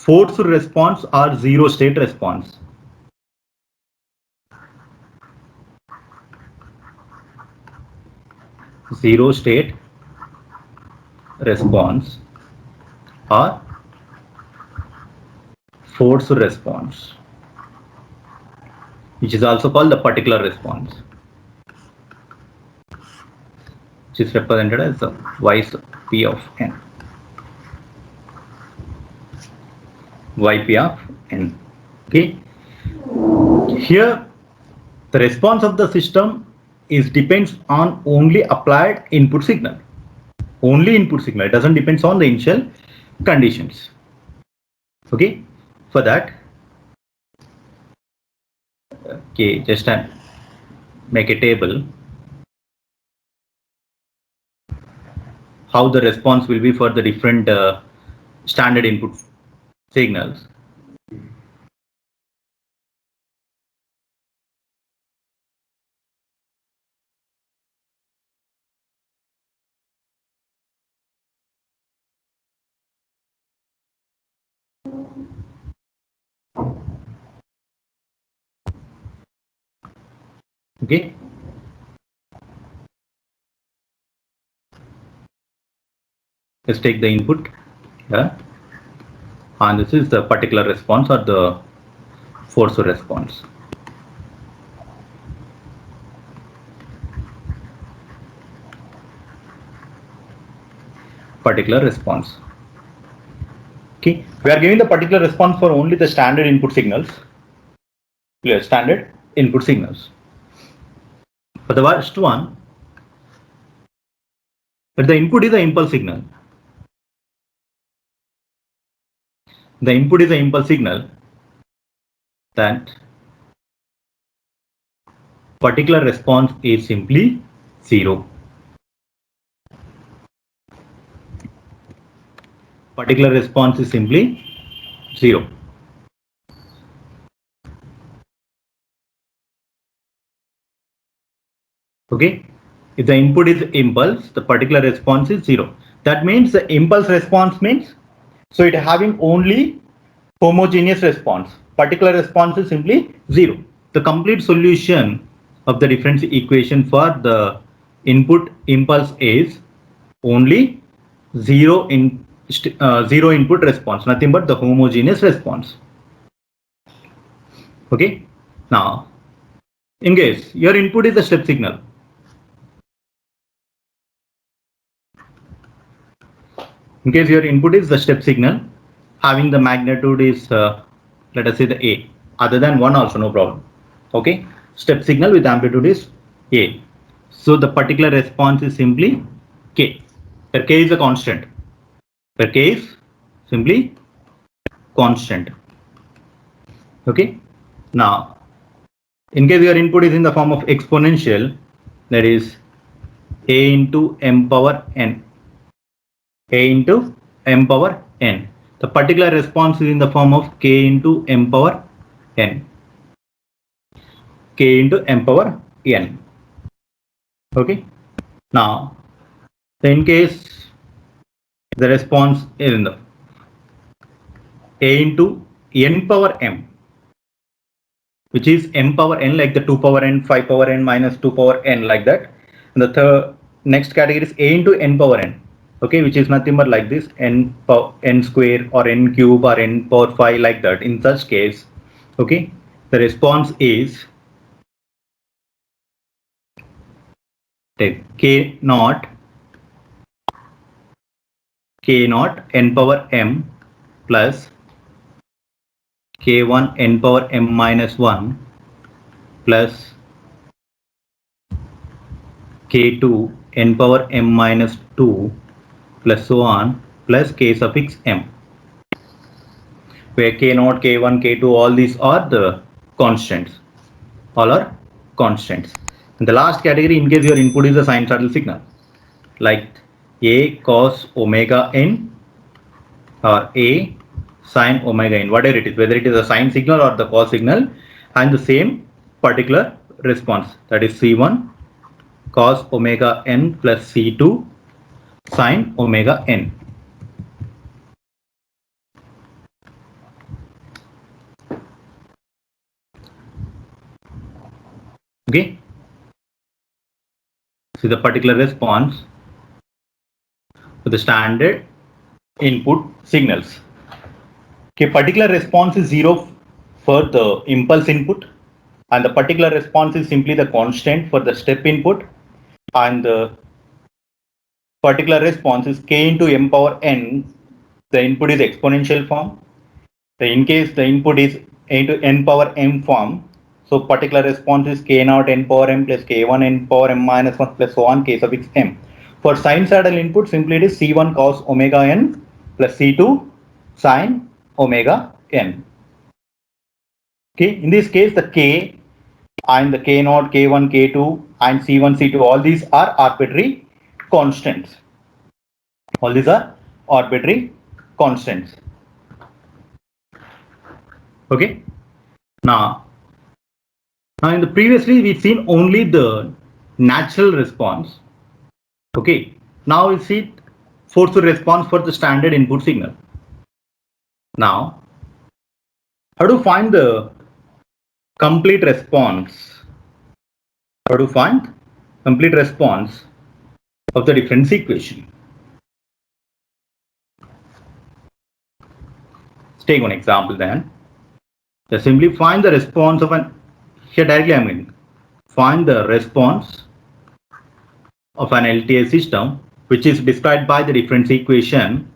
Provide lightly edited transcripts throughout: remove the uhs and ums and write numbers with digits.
forced response or zero state response. Zero state response or forced response, which is also called the particular response, which is represented as the Yp of n. Yp of n. Okay. Here, the response of the system depends on only applied input signal. Only input signal. It doesn't depend on the initial conditions. Okay. For that, okay, just make a table. How the response will be for the different standard input signals. Okay. Let's take the input here, and this is the particular response or the forced response. Particular response. Okay, we are giving the particular response for only the standard input signals. Clear? Standard input signals. For the first one, but the input is the impulse signal. The input is the impulse signal. That particular response is simply 0. Particular response is simply 0. Okay, if the input is impulse, the particular response is 0. That means the impulse response means, so it having only homogeneous response. Particular response is simply 0. The complete solution of the differential equation for the input impulse is only zero input response, nothing but the homogeneous response. Okay, now in case your input is the step signal, in case your input is the step signal having the magnitude is let us say the A, other than 1 also no problem. Okay, step signal with amplitude is A, so the particular response is simply K, where K is a constant, where K is simply constant. Okay, now in case your input is in the form of exponential, that is A into m power n, A into m power n, the particular response is in the form of K into m power n, K into m power n. Okay, now in case the response is in the A into n power m, which is m power n, like the 2 power n, 5 power n, minus 2 power n, like that. And the next category is A into n power n, okay, which is nothing but like this, n square or n cube or n power 5, like that. In such case, okay, the response is k naught n power m plus k1 n power m minus 1 plus k2 n power m minus 2 plus so on, plus k suffix m, where k0, k1, k2, all these are the constants. All are constants. And the last category, in case your input is a sinusoidal signal, like A cos omega n or A sin omega n, whatever it is, whether it is a sine signal or the cos signal, and the same particular response, that is C1 cos omega n plus C2 sin omega n. Okay. See the particular response for the standard input signals. Okay, particular response is 0 for the impulse input, and the particular response is simply the constant for the step input, and the particular response is k into m power n. The input is exponential form. In case the input is into n power m form, so particular response is k naught n power m plus k1 n power m minus 1 plus so on k suffix m. For sinusoidal input, simply it is c1 cos omega n plus c2 sin omega n. Okay, in this case, the k and the k naught, k1, k2 and c1, c2, all these are arbitrary constants. All these are arbitrary constants. Okay. Now in the previously we've seen only the natural response. Okay. Now we see forced response for the standard input signal. Now, how to find the complete response? How to find complete response of the difference equation? Let's take one example then. Just simply find the response of an, here directly I mean, find the response of an LTI system which is described by the difference equation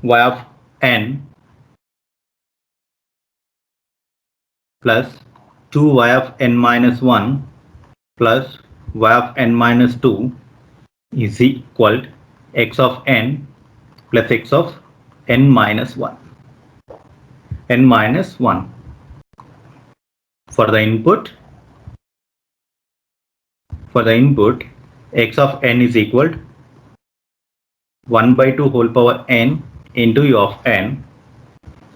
y of n plus 2y of n minus 1 plus y of n minus 2 is equal to x of n plus x of n minus 1. n minus 1 for the input. For the input, x of n is equal to 1 by 2 whole power n into u of n,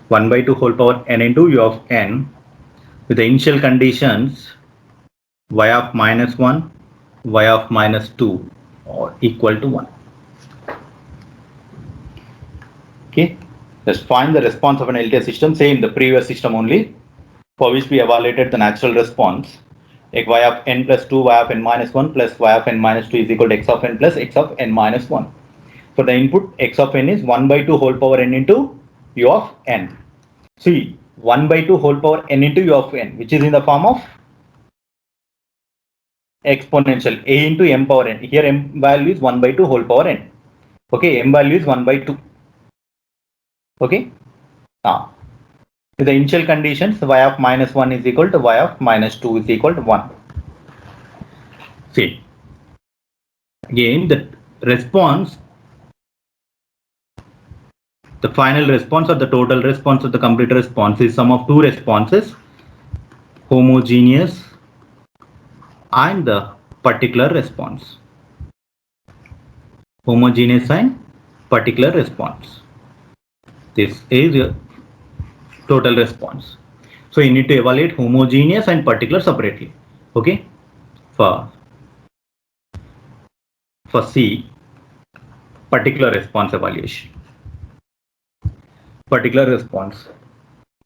1 by 2 whole power n into u of n, with the initial conditions y of minus 1, y of minus 2 or equal to 1. Okay, just find the response of an LTI system, same the previous system only, for which we evaluated the natural response. Like y of n plus 2 y of n minus 1 plus y of n minus 2 is equal to x of n plus x of n minus 1. For the input, x of n is 1 by 2 whole power n into u of n. See, 1 by 2 whole power n into u of n, which is in the form of exponential a into m power n. Here m value is 1 by 2 whole power n. Okay, m value is 1 by 2. Okay, now with the initial conditions, y of minus 1 is equal to y of minus 2 is equal to 1. See, again the response, the final response or the total response of the complete response is sum of two responses, homogeneous and the particular response. Homogeneous and particular response. This is your total response. So you need to evaluate homogeneous and particular separately. Okay. For C, particular response evaluation. Particular response.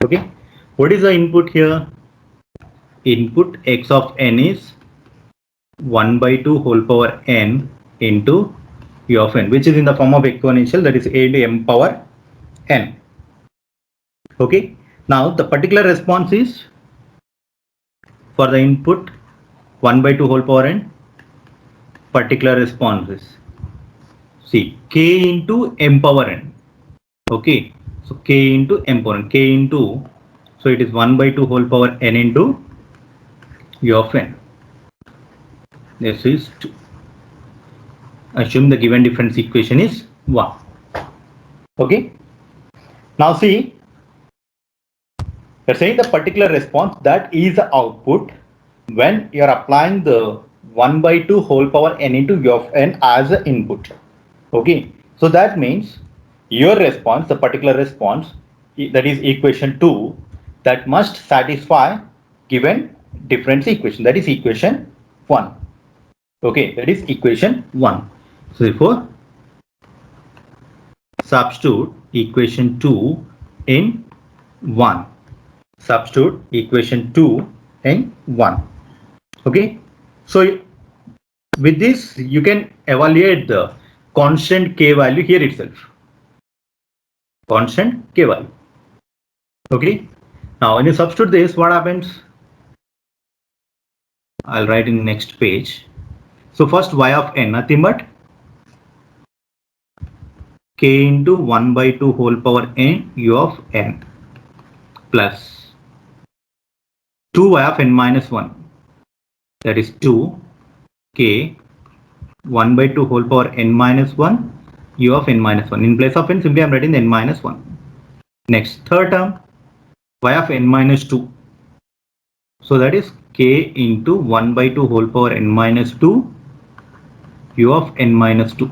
Okay. What is the input here? Input x of n is 1 by 2 whole power n into u of n, which is in the form of exponential, that is a into m power n. Okay. Now the particular response is for the input 1 by 2 whole power n. Particular response is, see, k into m power n. Okay. So k into m power n, k into, so it is 1 by 2 whole power n into u of n. This is 2. Assume the given difference equation is 1. Okay. Now see, you're saying the particular response, that is the output when you're applying the 1 by 2 whole power n into u of n as the input. Okay. So that means your response, the particular response, that is equation 2, that must satisfy given difference equation, that is equation 1. Okay, that is equation 1. So therefore, substitute equation 2 in 1. Substitute equation 2 in 1. Okay, so with this you can evaluate the constant k value here itself. Constant k value. Okay, now when you substitute this, what happens? I'll write in the next page. So first y of n, nothing but k into 1 by 2 whole power n u of n plus 2y of n minus 1, that is 2 k 1 by 2 whole power n minus 1 u of n minus 1. In place of n, simply I'm writing the n minus 1. Next, third term, y of n minus 2. So that is k into 1 by 2 whole power n minus 2 u of n minus 2,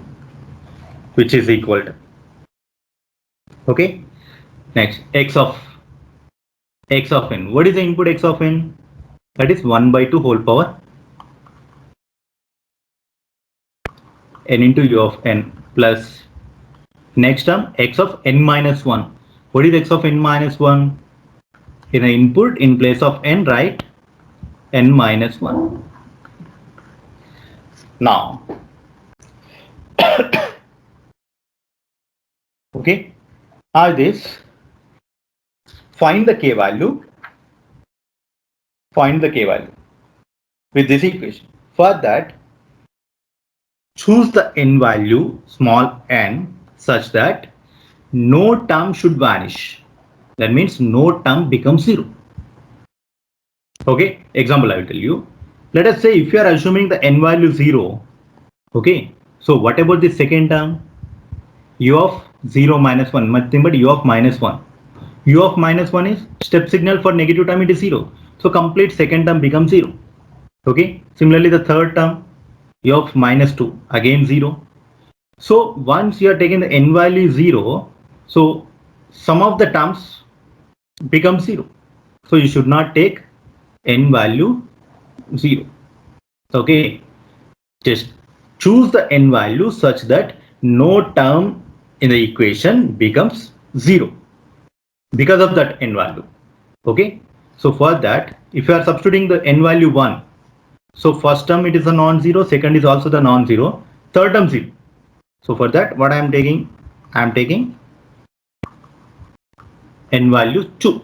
which is equal to, okay. Next, x of n. What is the input x of n? That is 1 by 2 whole power n into u of n plus next term x of n minus 1. What is x of n minus 1? In the input, in place of n, write n minus 1. Now, okay, this find the k value. Find the k value with this equation. For that, choose the n value small n such that no term should vanish. That means no term becomes 0. Okay, example I will tell you. Let us say if you are assuming the n value 0, okay, so what about the second term? U of 0 minus 1, nothing but u of minus 1. U of minus 1 is step signal for negative term, it is 0. So complete second term becomes 0. Okay, similarly the third term, u of minus 2, again 0. So once you are taking the n value 0, so some of the terms become 0. So you should not take n value 0. Okay, just choose the n value such that no term in the equation becomes 0 because of that n value. Okay, so for that, if you are substituting the n value 1, so first term it is a non-zero, second is also the non-zero, third term 0. So for that, what I am taking? I am taking n value 2.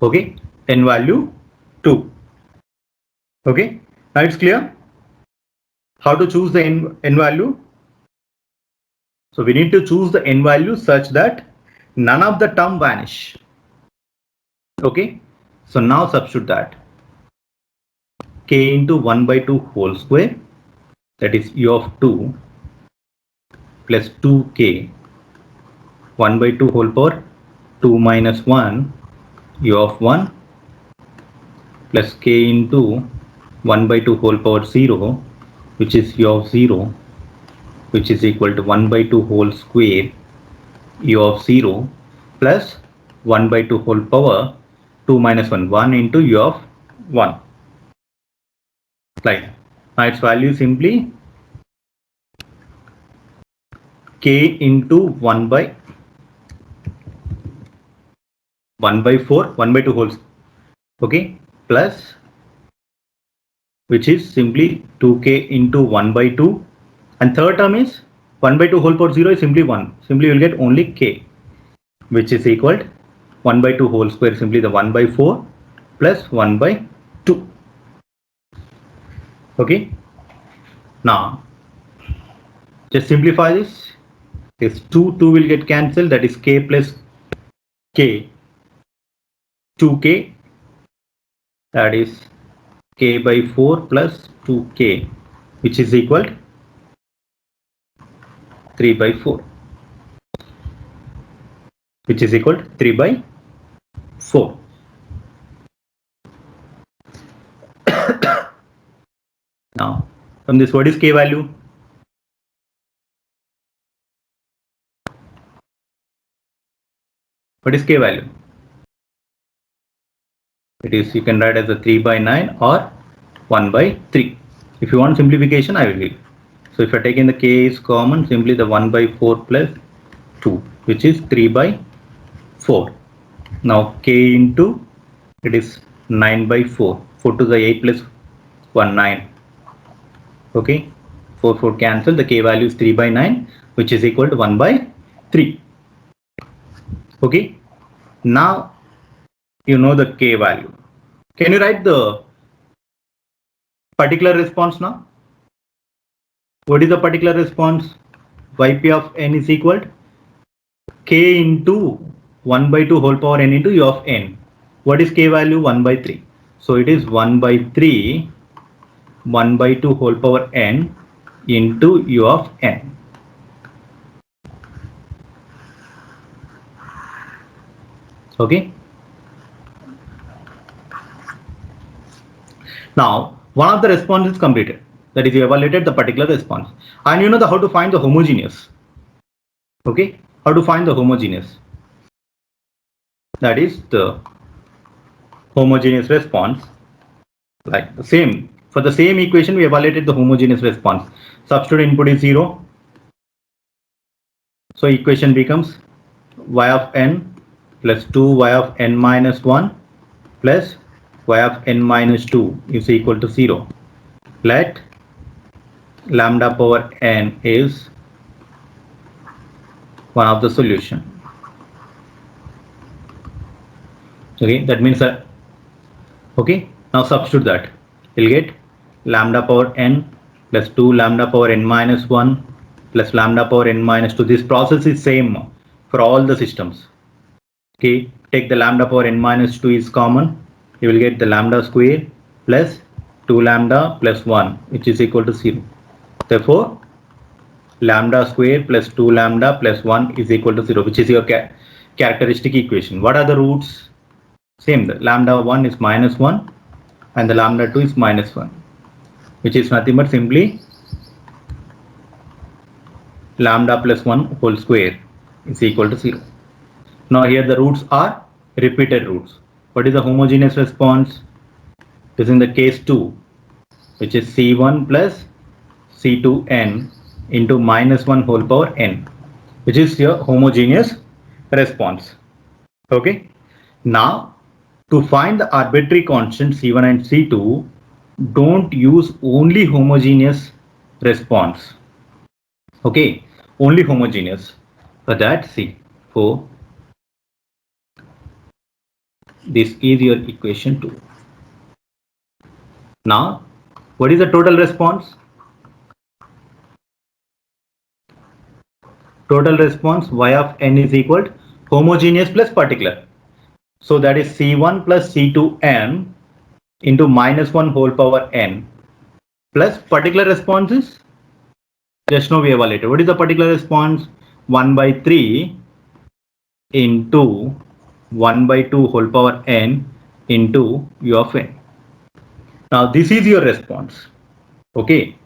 Okay, n value 2. Okay, now it's clear how to choose the n value. So we need to choose the n value such that none of the term vanish. Okay, so now substitute that k into 1 by 2 whole square, that is u of 2 plus 2k 1 by 2 whole power 2 minus 1 u of 1 plus k into 1 by 2 whole power 0, which is u of 0, which is equal to 1 by 2 whole square u of 0 plus 1 by 2 whole power 2 minus 1 into u of 1. Right. Now its value simply k into 1 by 4, 1 by 2 whole, okay, plus which is simply 2k into 1 by 2, and third term is 1 by 2 whole power 0 is simply 1. Simply you will get only k, which is equal to 1 by 2 whole square, simply the 1 by 4 plus 1 by 2. Okay, now just simplify this. This 2 will get cancelled, that is k plus k, 2k, that is k by 4 plus 2k, which is equal to 3 by 4, which is equal to 3 by 4. Now from this, what is k value? What is k value? It is, you can write as a 3 by 9 or 1 by 3. If you want simplification, I will leave. So if I take in the k is common, simply the 1 by 4 plus 2, which is 3 by 4. Now k into, it is 9 by 4. 4 to the 8 plus 1, 9. Okay, 4 cancel. The k value is 3 by 9, which is equal to 1 by 3. Okay, now you know the k value. Can you write the particular response now? What is the particular response? Yp of n is equal to k into 1 by 2 whole power n into u of n. What is k value? 1 by 3. So it is 1 by 3, 1 by 2 whole power n into u of n. Okay. Now, one of the response is completed. That is, you evaluated the particular response. And you know how to find the homogeneous. Okay. How to find the homogeneous. That is the homogeneous response. Like the same. For the same equation, we evaluated the homogeneous response. Substitute input is 0. So equation becomes y of n plus 2y of n minus 1 plus y of n minus 2 is equal to 0. Let lambda power n is one of the solution. Okay, that means that. Okay, now substitute that. You'll get lambda power n plus 2 lambda power n minus 1 plus lambda power n minus 2. This process is same for all the systems. Okay, take the lambda power n minus 2 is common. You will get the lambda square plus 2 lambda plus 1, which is equal to 0. Therefore, lambda square plus 2 lambda plus 1 is equal to 0, which is your characteristic equation. What are the roots? Same, the lambda 1 is minus 1 and the lambda 2 is minus 1, which is nothing but simply lambda plus 1 whole square is equal to 0. Now here the roots are repeated roots. What is the homogeneous response? It is in the case 2, which is C1 plus C2n into minus 1 whole power n, which is your homogeneous response. Okay. Now, to find the arbitrary constant C1 and C2, don't use only homogeneous response. Okay, only homogeneous. For that, see, for this is your equation 2. Now, what is the total response? Total response y of n is equal to homogeneous plus particular. So that is C1 plus C2n into minus 1 whole power n plus particular response is just now we evaluated. What is the particular response? 1 by 3 into 1 by 2 whole power n into u of n. Now this is your response. Okay.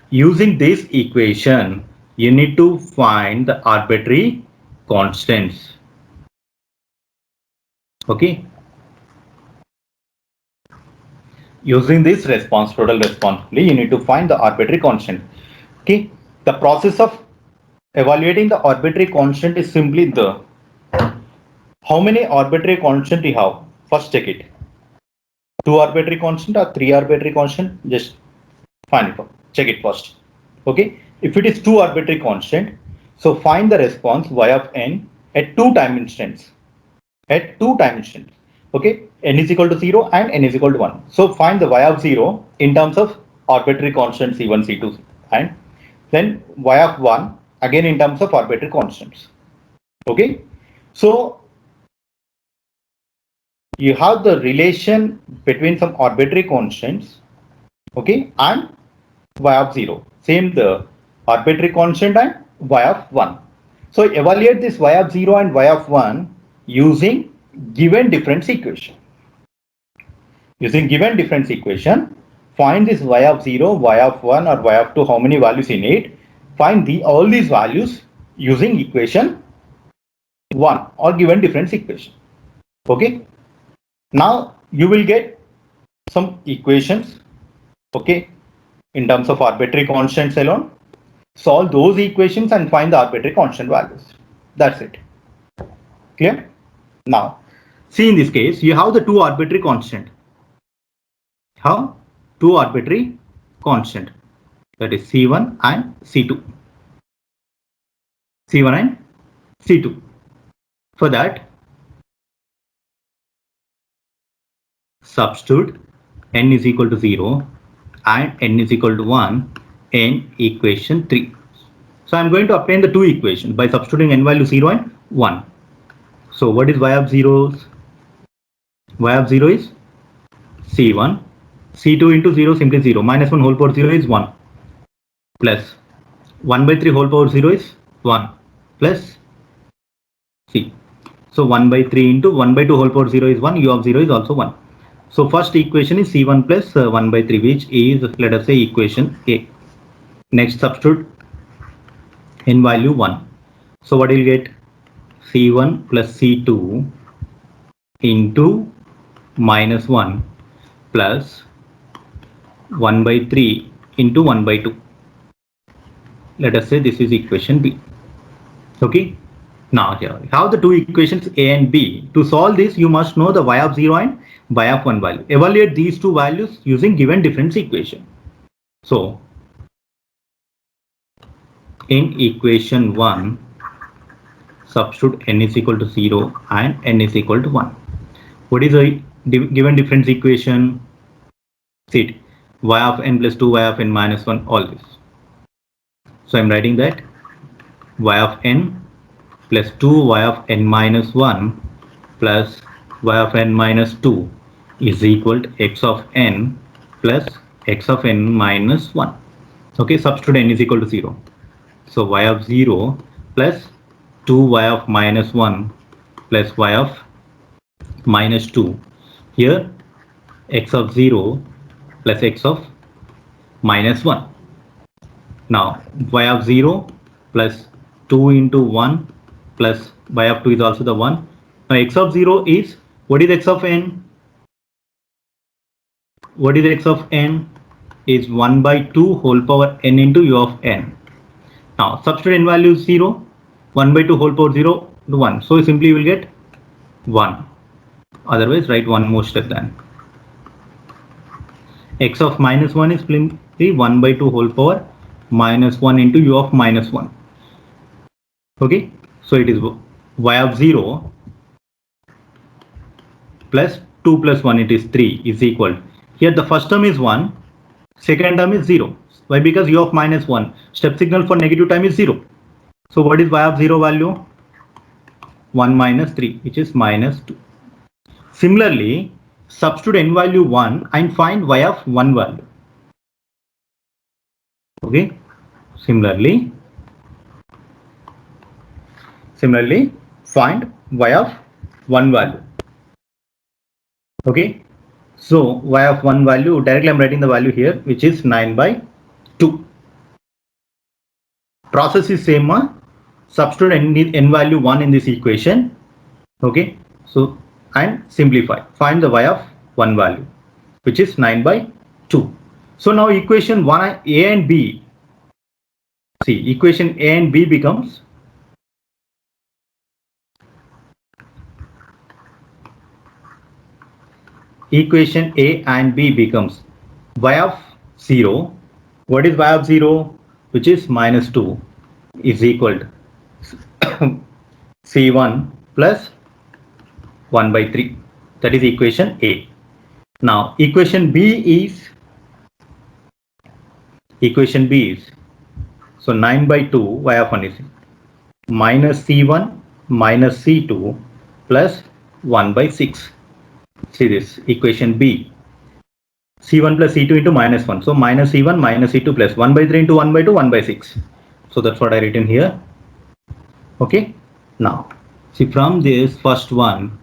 Using this equation, you need to find the arbitrary constants. Okay. Using this response, total response, you need to find the arbitrary constant. Okay. The process of evaluating the arbitrary constant is simply the how many arbitrary constant you have. First check it. 2 arbitrary constant or 3 arbitrary constant. Just find it. Check it first. Okay. If it is 2 arbitrary constant, so find the response y of n at 2 time instants. At 2 time instants. Okay. N is equal to 0 and n is equal to 1. So find the y of 0 in terms of arbitrary constant C1, C2, and then y of 1 again in terms of arbitrary constants. Okay. So you have the relation between some arbitrary constants, okay, and y of 0. Same the arbitrary constant and y of 1. So evaluate this y of 0 and y of 1 using given difference equation. Using given difference equation, find this y of 0, y of 1 or y of 2, how many values you need. Find all these values using equation 1 or given difference equation. Okay. Now you will get some equations. Okay. in terms of arbitrary constants alone. Solve those equations and find the arbitrary constant values. That's it. Clear? Now, see in this case, you have the two arbitrary constant. How? Two arbitrary constant. That is C1 and C2. C1 and C2. For that, substitute n is equal to 0 and n is equal to 1 in equation 3. So I'm going to obtain the two equations by substituting n value 0 and 1. So what is y of 0? Y of 0 is C1. C2 into 0 simply 0. Minus 1 whole power 0 is 1. Plus 1 by 3 whole power 0 is 1. Plus C. So 1 by 3 into 1 by 2 whole power 0 is 1. U of 0 is also 1. So first equation is C1 plus 1 by 3, which is, let us say, equation A. Next substitute n value 1. So what will you get? C1 plus C2 into minus 1 plus 1 by 3 into 1 by 2. Let us say this is equation B. Okay. Now here we have the two equations A and B. To solve this, you must know the y of 0 and y of 1 value. Evaluate these two values using given difference equation. So in equation 1, substitute n is equal to 0 and n is equal to 1. What is the given difference equation? See it. Y of n plus 2 y of n minus 1, all this. So I'm writing that y of n plus 2 y of n minus 1 plus y of n minus 2 is equal to x of n plus x of n minus 1. Okay, substitute n is equal to 0. So y of 0 plus 2y of minus 1 plus y of minus 2. Here x of 0 plus x of minus 1. Now y of 0 plus 2 into 1 plus y of 2 is also the 1. Now x of 0 is, what is x of n? What is x of n? Is 1 by 2 whole power n into u of n. Now substitute n value is 0, 1 by 2 whole power 0 to 1. So simply you will get 1. Otherwise write one more step then. X of minus 1 is simply 1 by 2 whole power minus 1 into u of minus 1. Okay. So it is y of 0 plus 2 plus 1, it is 3, is equal. Here the first term is 1, second term is 0. Why? Because u of minus 1, step signal for negative time is 0. So what is y of 0 value? 1 minus 3, which is minus 2. Similarly, substitute n value 1 and find y of 1 value. Okay. Similarly find y of 1 value. Okay. So y of 1 value, directly I'm writing the value here, which is 9 by 2. Process is same. Substitute n value 1 in this equation. Okay. So and simplify. Find the y of 1 value, which is 9 by 2. So now equation 1 A and B. See, equation A and B becomes equation A and B becomes y of 0. What is y of 0? Which is minus 2 is equal to C1 plus 1 by 3. That is equation A. Now equation B is so 9 by 2 y of 1 is minus C1 minus C2 plus 1 by 6. See this equation B. C1 plus C2 into minus 1. So minus C1 minus C2 plus 1 by 3 into 1 by 2, 1 by 6. So that's what I written here. Okay. Now see, from this first one,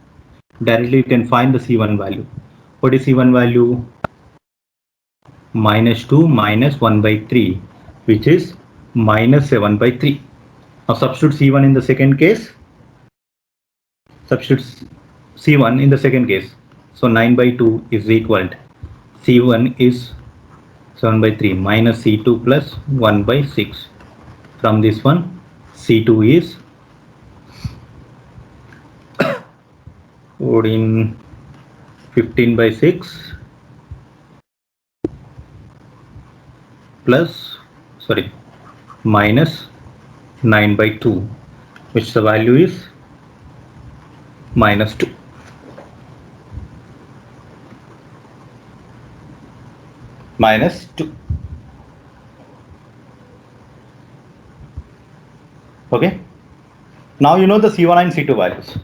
directly you can find the C1 value. What is C1 value? Minus 2 minus 1 by 3, which is minus 7 by 3. Now substitute C1 in the second case. Substitute C1 in the second case. So 9 by 2 is equal to C1 is 7 by 3 minus C2 plus 1 by 6. From this one, C2 is 15 by 6 plus, sorry, minus 9 by 2, which the value is minus 2. Minus 2. Okay. Now you know the C1 and C2 values.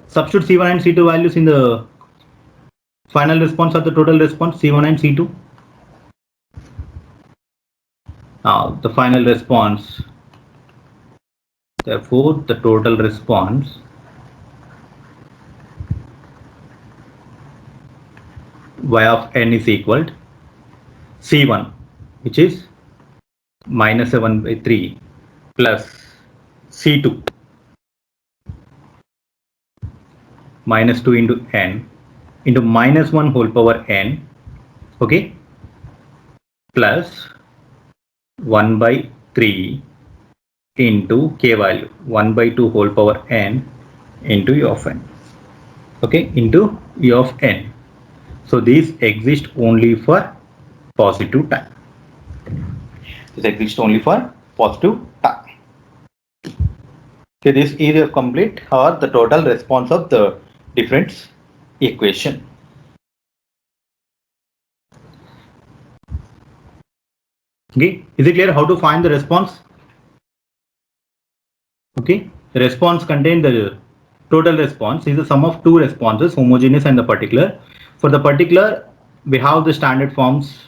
Substitute C1 and C2 values in the final response or the total response, C1 and C2. Now the final response, therefore the total response y of n is equal to C1, which is minus 7 by 3 plus C2 minus 2 into n into minus 1 whole power n, okay, plus 1 by 3 into k value 1 by 2 whole power n into u of n, okay, into u of n. So these exist only for positive time. This exists only for positive time. Okay, this is a complete or the total response of the difference equation. Okay, is it clear how to find the response? Okay, the response contains the total response is the sum of two responses, homogeneous and the particular. For the particular, we have the standard forms,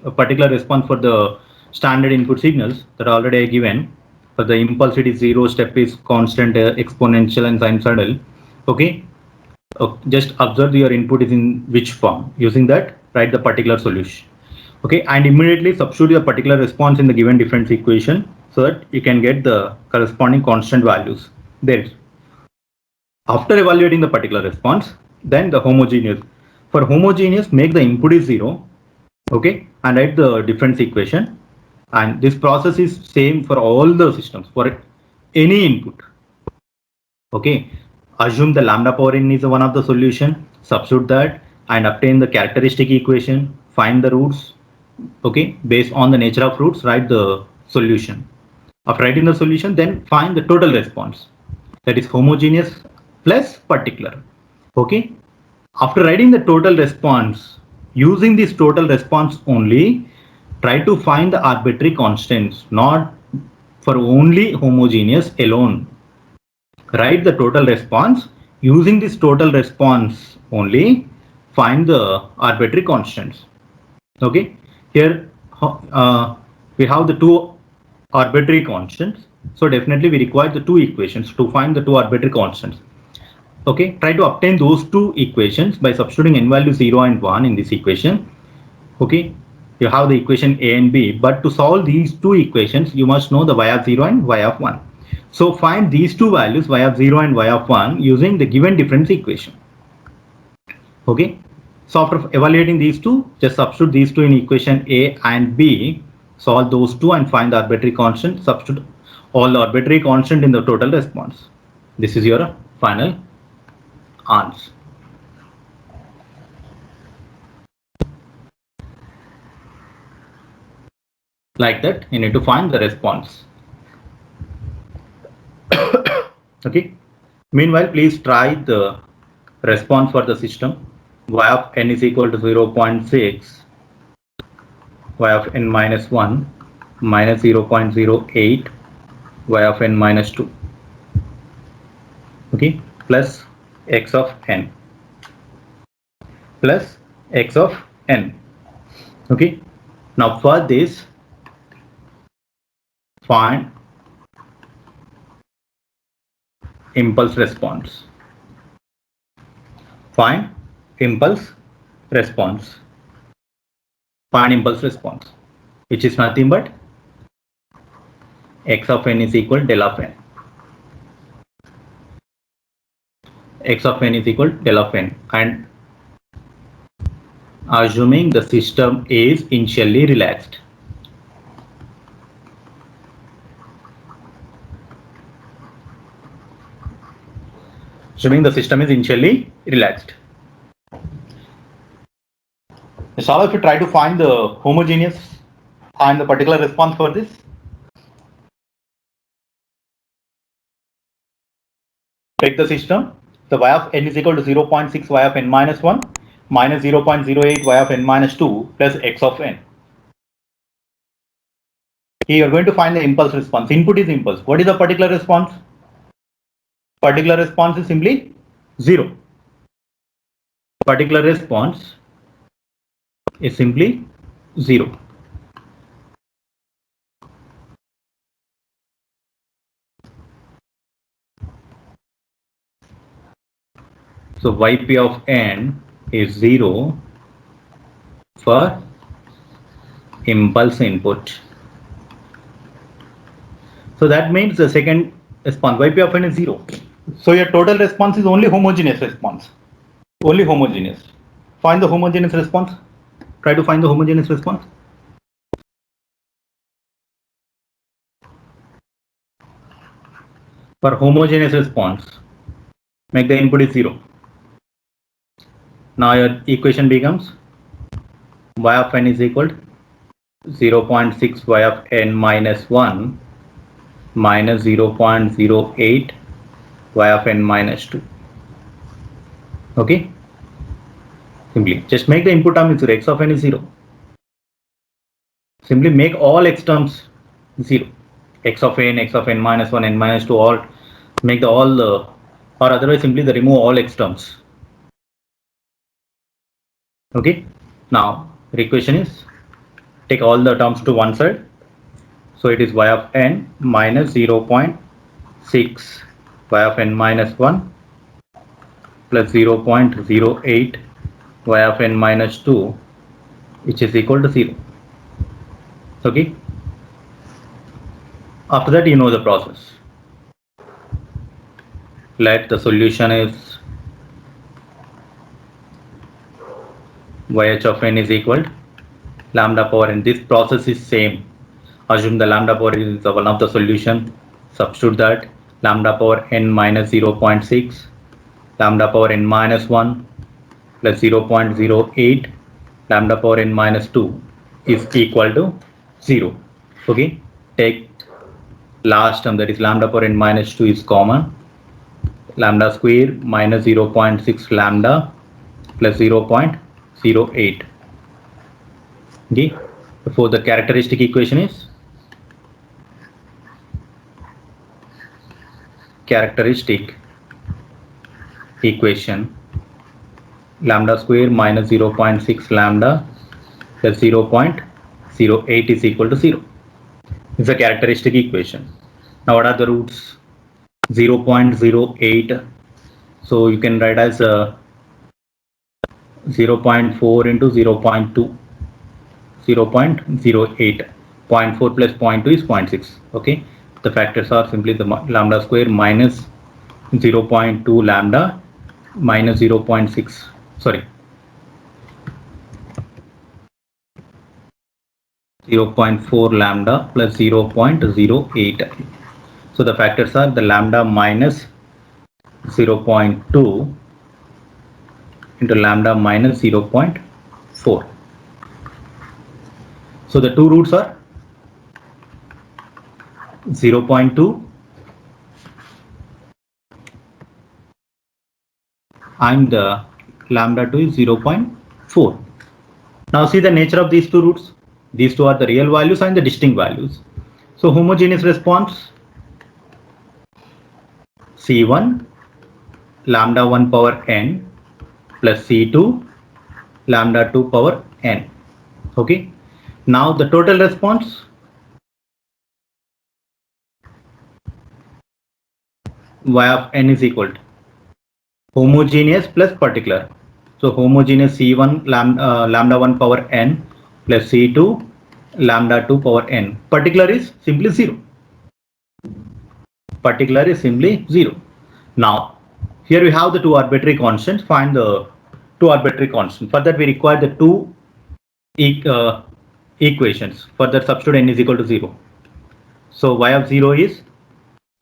a particular response for the standard input signals that are already given. For the impulse, it is 0, step is constant, exponential, and sinusoidal. Okay, just observe your input is in which form. Using that, write the particular solution. Okay, and immediately substitute your particular response in the given difference equation so that you can get the corresponding constant values there. After evaluating the particular response, then the homogeneous. For homogeneous, make the input is 0, okay, and write the difference equation. And this process is same for all the systems, for any input. Okay, assume the lambda power n is one of the solution, substitute that and obtain the characteristic equation, find the roots, okay, based on the nature of roots, write the solution. After writing the solution, then find the total response, that is homogeneous plus particular. Okay, after writing the total response, using this total response only, try to find the arbitrary constants, not for only homogeneous alone. Write the total response, using this total response only, find the arbitrary constants. Okay, here we have the two arbitrary constants, so definitely we require the two equations to find the two arbitrary constants. Okay, try to obtain those two equations by substituting n value 0 and 1 in this equation. Okay, you have the equation a and b, but to solve these two equations you must know the y of 0 and y of 1. So find these two values, y of 0 and y of 1, using the given difference equation. Okay, so after evaluating these two, just substitute these two in equation a and b, solve those two and find the arbitrary constant, substitute all the arbitrary constant in the total response. This is your final answer. Like that, you need to find the response. Okay, meanwhile, please try the response for the system. Y of n is equal to 0.6, y of n minus 1, minus 0.08, y of n minus 2, okay, plus x of n, plus x of n. Okay, now for this, find impulse response. Find impulse response. Find impulse response, which is nothing but x of n is equal del of n. X of n is equal del of n, and assuming the system is initially relaxed. Assuming the system is initially relaxed. So if you try to find the homogeneous and the particular response for this, take the system, the y of n is equal to 0.6 y of n minus 1 minus 0.08 y of n minus 2 plus x of n. Here you are going to find the impulse response. Input is impulse. What is the particular response? Particular response is simply 0. Particular response is simply 0. So yp of n is 0 for impulse input. So that means the second response yp of n is 0. So your total response is only homogeneous response. Only homogeneous. Find the homogeneous response. Try to find the homogeneous response. For homogeneous response, make the input is 0. Now your equation becomes y of n is equal to 0.6 y of n minus 1 minus 0.08 y of n minus 2. Okay? Simply just make the input term is 0. X of n is 0. Simply make all x terms 0. X of n minus 1, n minus 2, all make the all or otherwise simply the remove all x terms. Okay, now the equation is take all the terms to one side, so it is y of n minus 0.6 y of n minus 1 plus 0.08 y of n minus 2, which is equal to 0. Okay, after that you know the process. Let the solution is yh of n is equal to lambda power n. This process is same. Assume the lambda power is one of the solution. Substitute that lambda power n minus 0.6 lambda power n minus 1 plus 0.08 lambda power n minus 2 is equal to 0. Okay, take last term, that is lambda power n minus 2 is common. Lambda square minus 0.6 lambda plus 0.08. Okay, therefore the characteristic equation is lambda square minus 0.6 lambda plus 0.08 is equal to 0. It's a characteristic equation. Now what are the roots? 0.08, so you can write as 0.4 into 0.2, 0.08. 0.4 plus 0.2 is 0.6. Okay, the factors are simply the lambda square minus 0.2 lambda minus 0.6, sorry, 0.4 lambda plus 0.08. So the factors are the lambda minus 0.2 into lambda minus 0.4. So the two roots are 0.2 and the lambda 2 is 0.4. Now see the nature of these two roots. These two are the real values and the distinct values. So homogeneous response C1 lambda 1 power n plus C2 lambda 2 power n. Okay, now the total response y of n is equal to homogeneous plus particular. So homogeneous C1 lambda 1 power n plus C2 lambda 2 power n. Particular is simply 0. Particular is simply 0. Now here we have the two arbitrary constants. Find the two arbitrary constants. For that we require the two equations. For that substitute n is equal to 0. So y of 0 is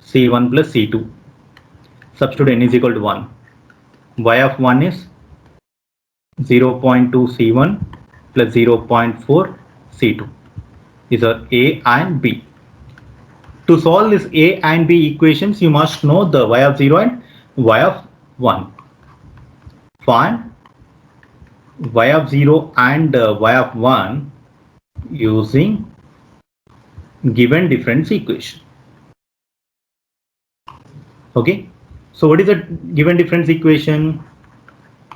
c1 plus c2. Substitute n is equal to 1. Y of 1 is 0.2 c1 plus 0.4 c2. These are a and b. To solve this a and b equations, you must know the y of 0 and y of 1. Find y of 0 and y of 1 using given difference equation. Okay, so what is the given difference equation?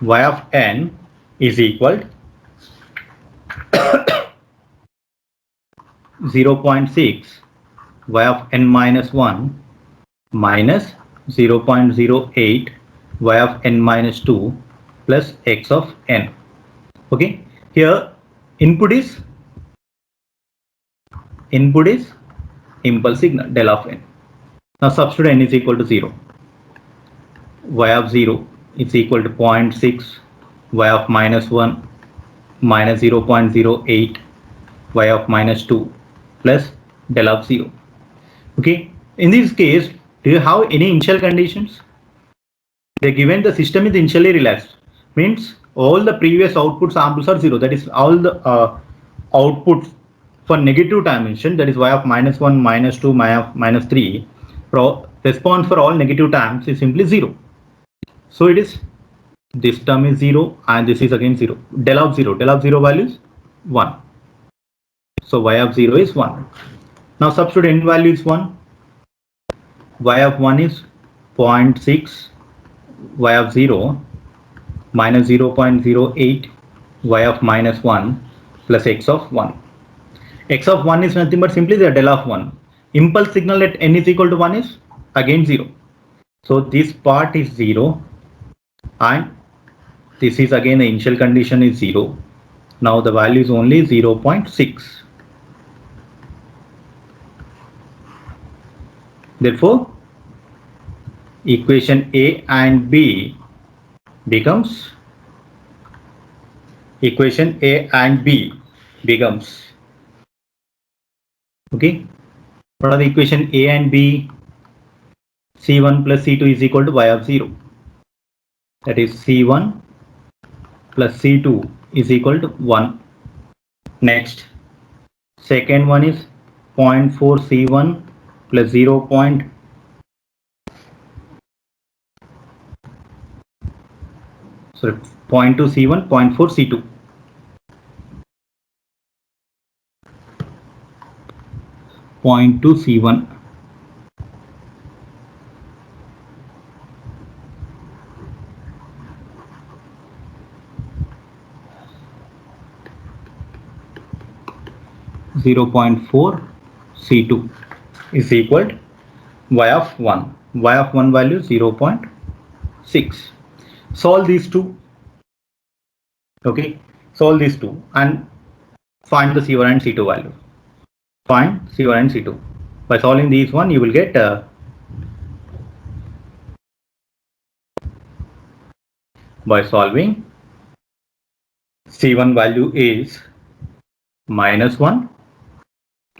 Y of n is equal to 0.6 y of n minus 1 minus 0.08 y of n minus 2 plus x of n. Okay, here input is impulse signal del of n. Now substitute n is equal to 0. Y of 0 is equal to 0.6 y of minus 1 minus 0.08 y of minus 2 plus del of 0. Okay, in this case, do you have any initial conditions? They given the system is initially relaxed, means all the previous output samples are 0. That is all the outputs for negative dimension, that is y of minus 1, minus 2, y of minus 3. Response for all negative terms is simply 0. So it is, this term is 0 and this is again 0. Del of 0 value is 1. So y of 0 is 1. Now substitute n value is 1. Y of 1 is 0.6 y of 0 minus 0.08 y of minus 1 plus x of 1. X of 1 is nothing but simply the del of 1. Impulse signal at n is equal to 1 is again 0. So this part is 0 and this is again the initial condition is 0. Now the value is only 0.6. Therefore, equation A and B becomes okay. What are the equation A and B? C1 plus C2 is equal to y of 0. That is C1 plus C2 is equal to 1. Next, second one is 0.4 C1 plus 0.2 C1, 0.4 C2. 0.2 C1. .4 C2 is equal to y of 1. Y of 1 value 0.6. Solve these two. Okay, solve these two and find the C1 and C2 value. Find C1 and C2. By solving these one, you will get by solving C1 value is minus 1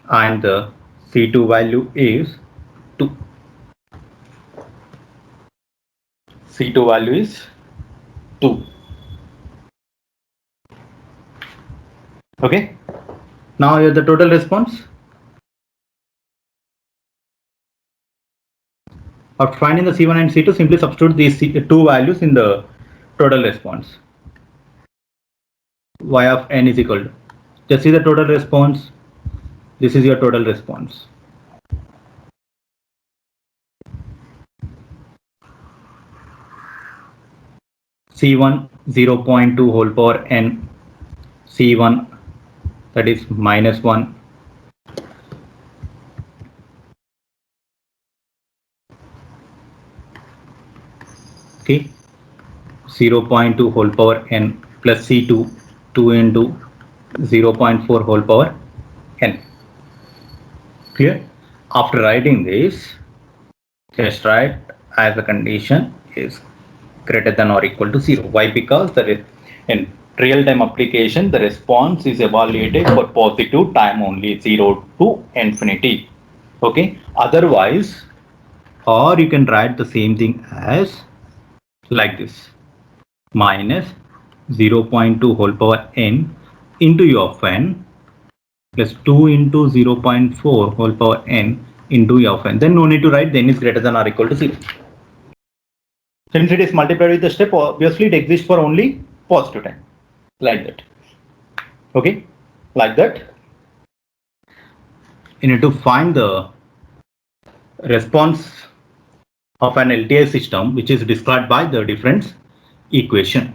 and the C2 value is 2. C2 value is 2. Okay. Now here the total response. After finding the C1 and C2, simply substitute these two values in the total response. Y of n is equal to, just see the total response. This is your total response. C1 0.2 whole power n, C1 that is minus 1, okay, 0.2 whole power n plus C2 2 into 0.4 whole power n. Clear? After writing this, just write as the condition is greater than or equal to 0. Why? Because in real-time application, the response is evaluated for positive time only, 0 to infinity. Okay. Otherwise, or you can write the same thing as like this, minus 0.2 whole power n into u of n plus 2 into 0.4 whole power n into u of n. Then no need to write, then is greater than or equal to 0. Since it is multiplied with the step, obviously it exists for only positive time, like that. Okay, like that. You need to find the response of an LTI system which is described by the difference equation.